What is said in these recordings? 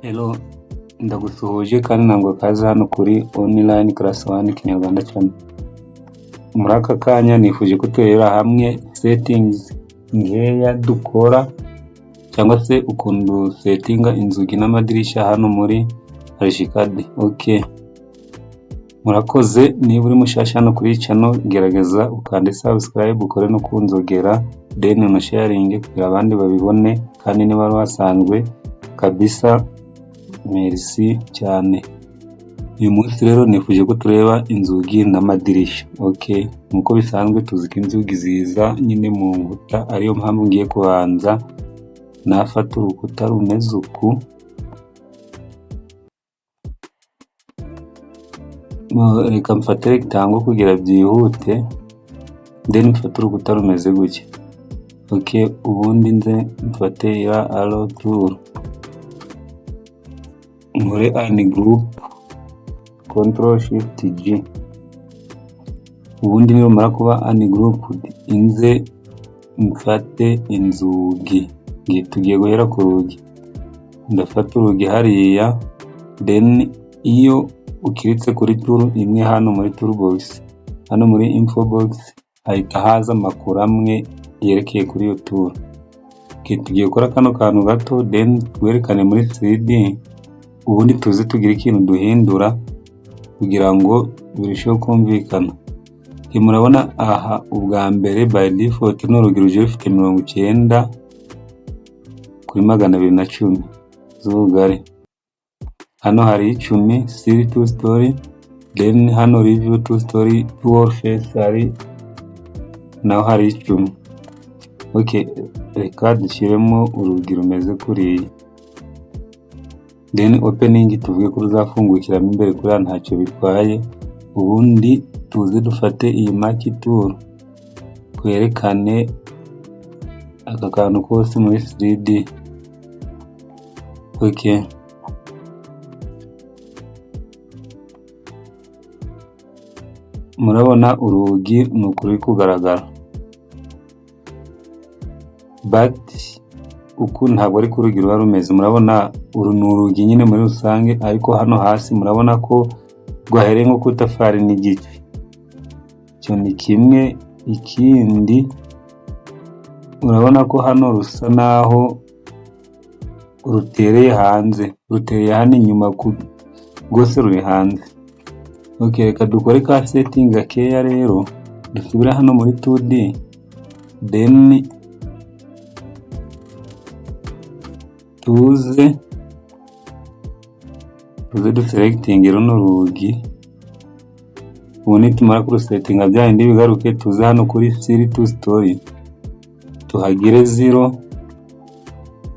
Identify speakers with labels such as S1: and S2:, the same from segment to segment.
S1: Hello, ndagusuhuje kandi ntabwo kaza hano kuri online class 1 Kinyarwanda channel. Muri aka kanya nifuje ko tureba hamwe settings nkeya dukora cyangwa se ukuntu settinga inzugi n'amadirisha hano muri Archicad. Okay, murakoze. Niba uri mushasha hano kuri channel, gerageza ukande subscribe, ukore no kunzogera, then na sharing kugira abandi babibone, kandi niba wasanzwe kabisa merci cyane. Uyu munsi rero nifuje ko tureba inzugi n'amadirisha. Okay, nkuko bisanzwe tuzi ko inzugi ziza nyine mu nkuta, ariyo mpamvu ngiye kubanza nafata urukuta rumeze uku. Reka mfate rectangle kugira byihute, then mfate urukuta rumeze gutya. Okay, ubundi nze mfate ya arrow tool, nkore ani group, control shift G. Ubundi nimara kuba ani group, inze mfate inzugi. Tugiye guhera ku rugi. Ndafata urugi hariya, then iyo ukiritse kuri tool imwe hano muri toolbox, hano muri info box ahita haza amakuru amwe yerekeye kuri iyo tool. Tugiye gukora kano kantu gato, then twerekane muri 3D, ubundi tuze tugira ikintu duhindura kugira ngo birusheho kumvikana. Murabona aha ubwa mbere by default n'urugi ruje rufite 90 kuri 210 z'ubugari. Hano hari 10 still 2 story, then hano review 2 story 2 wall face hari naho hari 10. Okay, reka dushyiremo urugi rumeze kuriya, then opening tuvuge ko ruzafungukiramo imbere kuri ntacyo bitwaye. Ubundi tuze dufate iyi mark tool kwerekane aka kantu kose muri 3D. Okay, murabona urugi nukuri kugaragara, but uku ntabwo ari kurugi ruba rumeze. Murabona uru nurugi nyine muri rusange, ariko hano hasi murabona ko rwahereye nko kutafari n'igice. Cyo ni kimwe. Ikindi murabona ko hano rusa naho rutereye hanze, rutereye hano inyuma rwose ruri hanze. Okay, reka dukore ka setting gakeya rero, dusubire hano muri 2D, then tuze duselecting runo rugi. Ubundi tumara kurusetinga bya indi bigaruke, tuze hano kuri still 2 story tuhagire 0,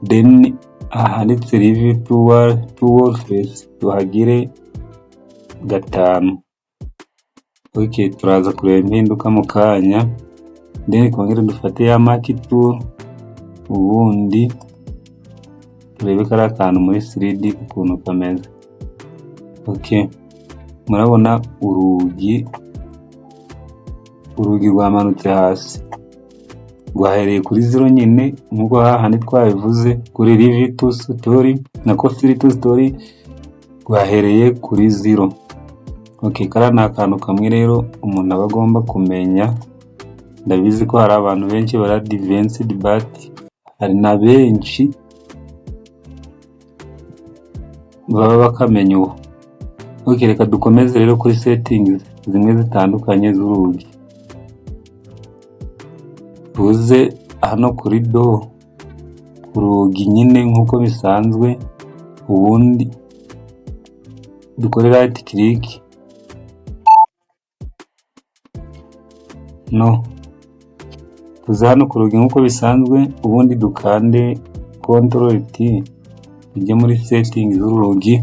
S1: then ahanditse review 2 wall face tuhagire 5. Okay, turaza kureba impinduka mu kanya, then kongera dufate ya mark tool, ubundi turebe kara kantu muri 3D ukuntu kameze. Okay, murabona urugi rwamanutse hasi, rwahereye kuri 0 nyine nkuko hahandi twabivuze kuri review 2 story nako still 2 story rwahereye kuri 0. Okay, kara ni akantu kamwe rero umuntu aba agomba kumenya. Ndabizi ko hari abantu benshi bara advanced, but hari na benshi baba bakamenya uwo. Okay, reka dukomeze rero kuri settings zimwe zitandukanye z'urugi. Tuze hano kuri door, urugi nyine nkuko bisanzwe, ubundi dukore right click. Tuze hano ku rugi nkuko bisanzwe, ubundi dukande control T tujye muri settings z'urugi.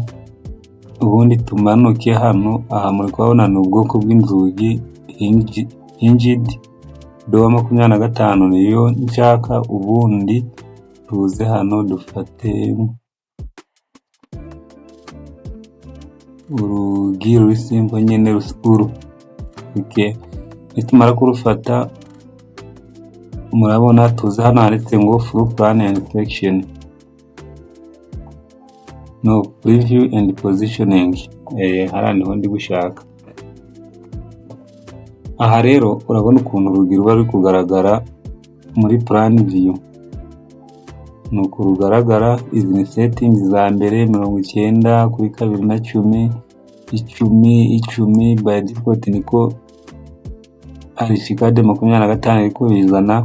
S1: Ubundi tumanuke hano, aha muri kubona ni ubwoko bw'inzugi hinged door 25 niyo nshaka. Ubundi tuze hano dufate urugi ruri simple nyine rusukuru. Okay, nitumara kurufata murabona tuze hano handitse ngo full plan and inspection. no preview and positioning. Hariya niho ndi gushaka. Aha rero urabona ukuntu urugi ruba ruri kugaragara muri plan view. Nuko rugaragara. Izi ni settings za mbere 90 kuri 210 10 by default niko arishikade 25 ariko bizana,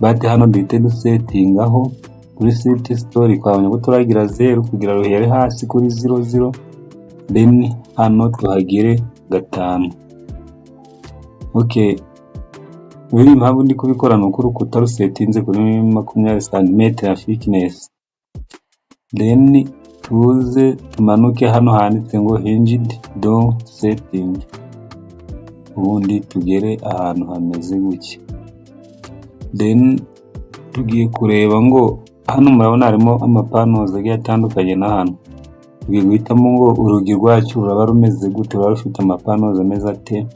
S1: but hano duhite dusettingaho kuri site story kwabonye ko turagira 0 kugira ruhere hasi kuri 00, then hano tuhagire 5. Okay, biri mpamvu ndi kubikora nuko urukuta rusetinze kuri 20 cm ya thickness, then tuze tumanuke hano handitse ngo hinged door setting, ubundi tugere ahantu hameze gutya. Then tugiye kureba ngo hano murabona harimo amapanos agiye atandukanye na hano. Tugiye guhitamo ngo urugi rwacu ruraba rumeze gute, ruraba rufite amapanos ameze ate.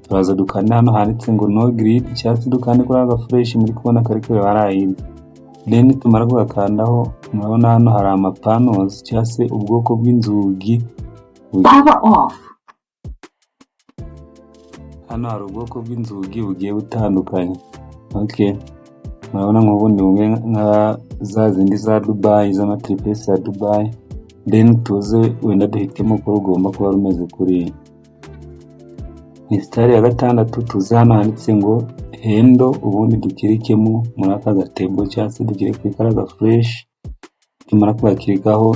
S1: Turaza dukanda hano handitse ngo no grid, cyangwa dukande kuri aga fresh muri kubona kari kureba hariya. Then tumara kugakandaho murabona hano hari amapanos cyangwa se ubwoko bw'inzugi.
S2: Power off.
S1: Hano hari ubwoko bw'inzugi bugiye butandukanye. Okay, murabona nk'ubundi bumwe nka za zindi za Dubai, z'amatripesi ya Dubai. Then tuze wenda duhitemo ko rugomba kuba rumeze kuri ni star ya 6. Tuze hano handitse ngo handle, ubundi dukirikemo muri aka gatebo cyangwa se dukire kuri karaga fresh. Tumara kubakirikaho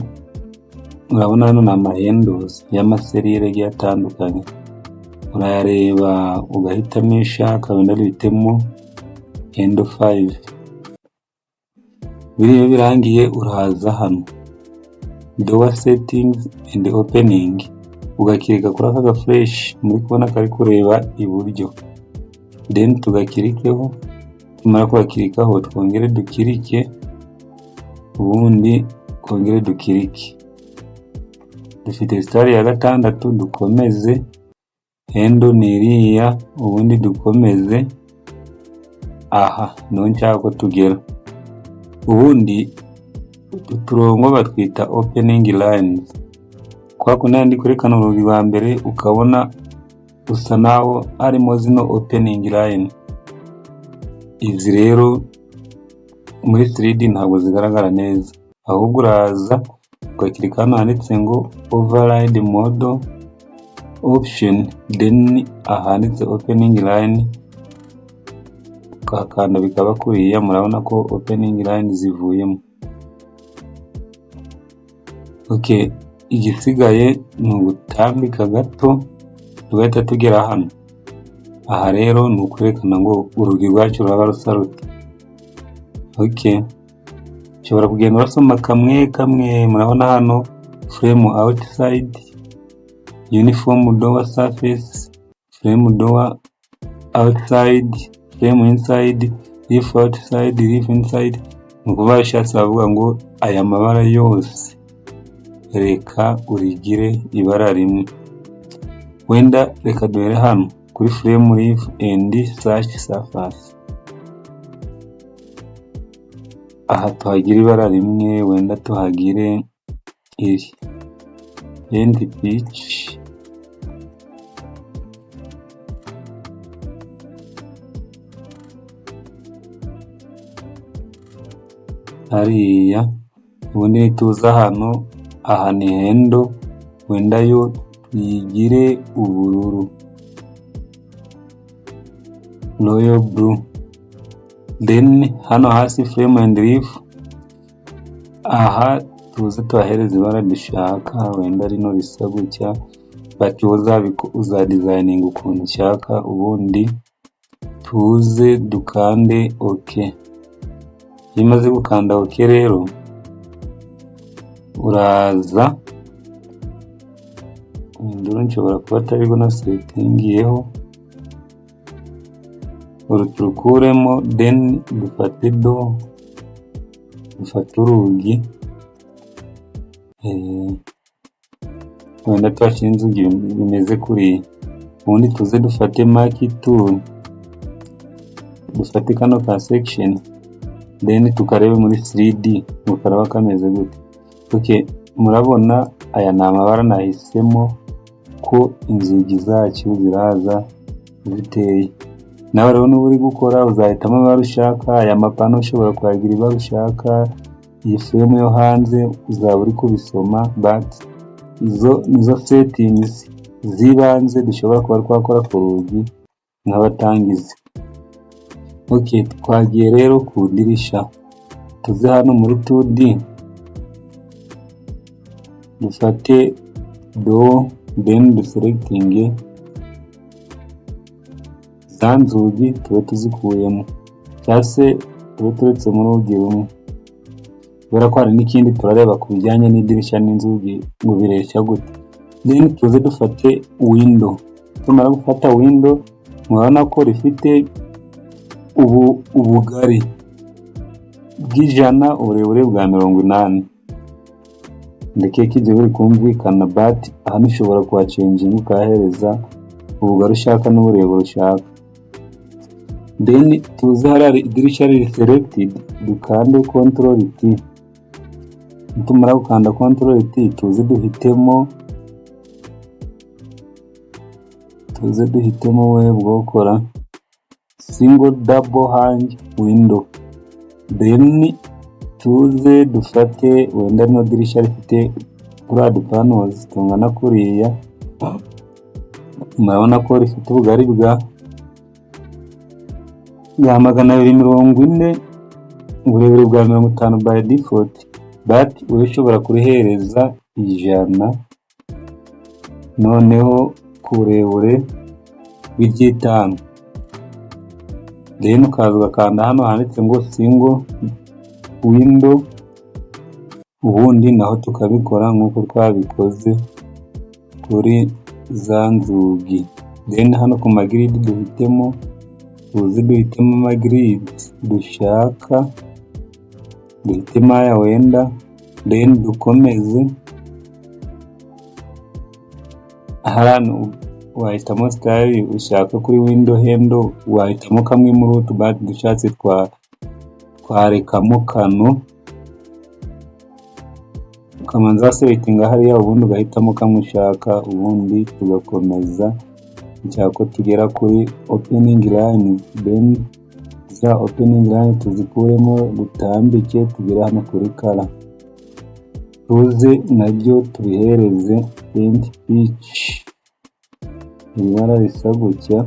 S1: murabona hano ni amahandles y'amaserire agiye atandukanye. Urayareba ugahitamo ishaka, wenda duhitemo handle 5. Biriyo birangiye uraza hano door settings and opening, ugakirika kuri aka fresh muri kubona kari kureba iburyo. Then tugakirikeho, tumara kubakirikaho twongere dukirike, ubundi twongere dukirike. Dufite star ya 6, dukomeze. Handle ni iriya, ubundi dukomeze. Aha niho nshaka ko tugera. Ubundi uturongo batwita opening lines. Kwa kundi ndi kwerekana urugi rwa mbere ukabona usa naho harimo zino opening line. Izi rero muri 3D ntabwo zigaragara neza, ahubwo uraza ugakirika hano handitse ngo override model option, then ahanditse opening line ukakanda bikaba kuriya. Murabona ko opening line zivuyemo. Okay, igisigaye ni ugutambika gato tugahita tugera hano. Aha rero ni ukwerekana ngo urugi rwacu ruraba rusa rute. Okay, ushobora kugenda urasoma kamwe kamwe. Murabona hano frame outside, uniform door surface, frame door outside, frame inside, leaf outside, leaf inside. Nukuvuga bashatse bavuga ngo aya mabara yose reka urigire ibara rimwe. Wenda reka duhere hano kuri frame leaf and sash surface. Aha tuhagira ibara rimwe, wenda tuhagire iri end pitch. Hariya ubundi tuza hano, aha ni handle, wenda yo tuyigire ubururu, royal blue. Then hano hasi frame and leaf, aha tuze tuhahereza ibara dushaka, wenda rino risa gutya, but uza designing ukuntu ushaka. Ubundi tuze dukande okay. Iyo umaze gukanda okay rero uraza, nduru nshobora kuba atari na settingiyeho, urukuremo. Then dufate do, dufate urugi, wenda twashyira inzugi bimeze kuri. Ubundi tuze dufate mark tool, dufate kano ka section, then tukarebe muri 3D mukaraba kameze gute. Okay, murabona aya ni amabara nahisemo ko inzugi zacu ziraza ziteye. Nawe rero nuba uri gukora uzahitamo amabara ushaka, aya mapano ushobora kuyagira ibara ushaka, iyi frame yo hanze uzaba uri kubisoma, but izo nizo settings z'ibanze dushobora kuba twakora ku rugi nk'abatangizi. Okay, twagiye rero ku dirisha, tuze hano muri 2D dufate door, then duselecting za nzugi tube tuzikuyemo, cyangwa se tube turetse muri urugi rumwe, kubera ko hari n'ikindi turareba ku bijyanye n'idirishya n'inzugi ngo bireshya gute. Then tuze dufate window, tumara gufata window murabona ko rifite ubugari bw'ijana, uburebure bwa 80. Ndekeka ibyo biri kumvikana, but hano ushobora kuhacenginga ukahereza ubugari ushaka n'uburebure ushaka. Then tuze hari idirishya riri selected, dukande control T. Tumara gukanda control T tuze duhitemo we bwo gukora single double hang window. Then tuze dufate wenda no dirisha rifite brad panels tungana kuriya, murabona ko rifite ubugari bwa 240, uburebure bwa 50 by default, but urashobora kurihereza 100, noneho ku burebure bw'itanu. Then ukaza ugakanda hano handitse ngo single window, ubundi naho tukabikora nk'uko twabikoze kuri za nzugi. Then hano ku magrid duhitemo amagrid dushaka, duhitemo aya wenda, then dukomeze. Hano wahitamo style ushaka kuri window handle, wahitamo kamwe muri utu, but dushatse twarekamo kano, ukamanza selecting hariya, ubundi ugahitamo kamwe ushaka, ubundi tugakomeza nshaka tugera kuri opening line. Then za opening line tuzikuremo dutambike tugera hano kuri color, tuze nabyo tubihereze paint pitch, ibara risa gutya.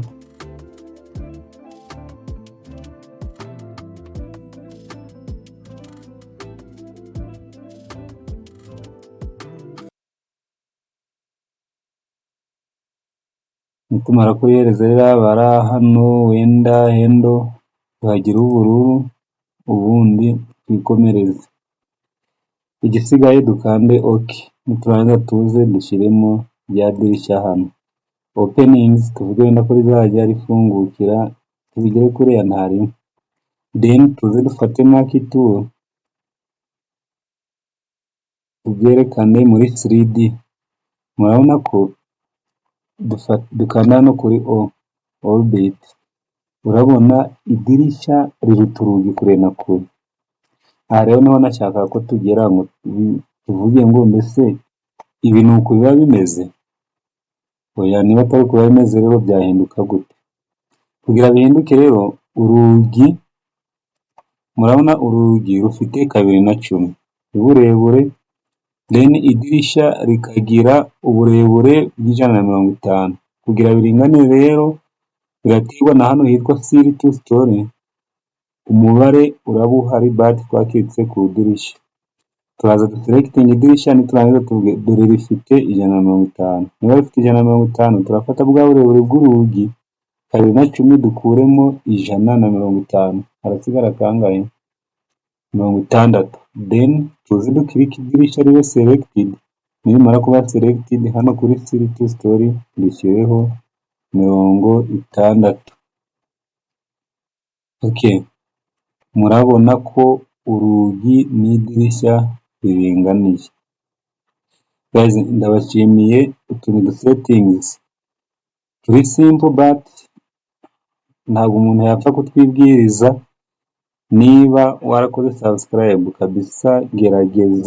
S1: Nitumara kurihereza rero bara hano wenda hendo tuhagira ubururu, ubundi twikomereze. Igisigaye dukande OK, niturangiza tuze dushyiremo rya dirishya hano. Openings tuvuge wenda kuri zajya rifungukira, tubigere kuri ya ntari. Then tuze dufate mark tool tubyerekane muri 3D. Murabona ko dukanda no kuri orbit, urabona idirishya riruta urugi kure na kure. Aha rero niho nashaka ko tugera ngo tuvuge ngo mbese ibi ni uko biba bimeze. Oya, niba atari uko biba bimeze rero byahinduka gute? Kugira bihinduke rero, urugi murabona urugi rufite 210 uburebure, then idirishya rikagira uburebure bw'150. Kugira biringane rero biraterwa na hano hitwa seal to story, umubare uraba uhari, but twakitse ku dirishya. Turaza duselecting idirishya, niturangiza tuvuge dore rifite 150. Niba rifite 150 turafata bwa burebure bw'urugi 210 dukuremo 150, harasigara kangahe? 60. Then tuzi dukirika idirishya ribe selected, nimara kuba selected hano kuri seal to story dushyireho 60. Okay, murabona ko urugi n'idirishya biringaniye. Guys, ndabashimiye. Utuntu settings turi simple, but ntabwo umuntu yapfa kutwibwiriza. Niba warakoze subscribe kabisa, gerageza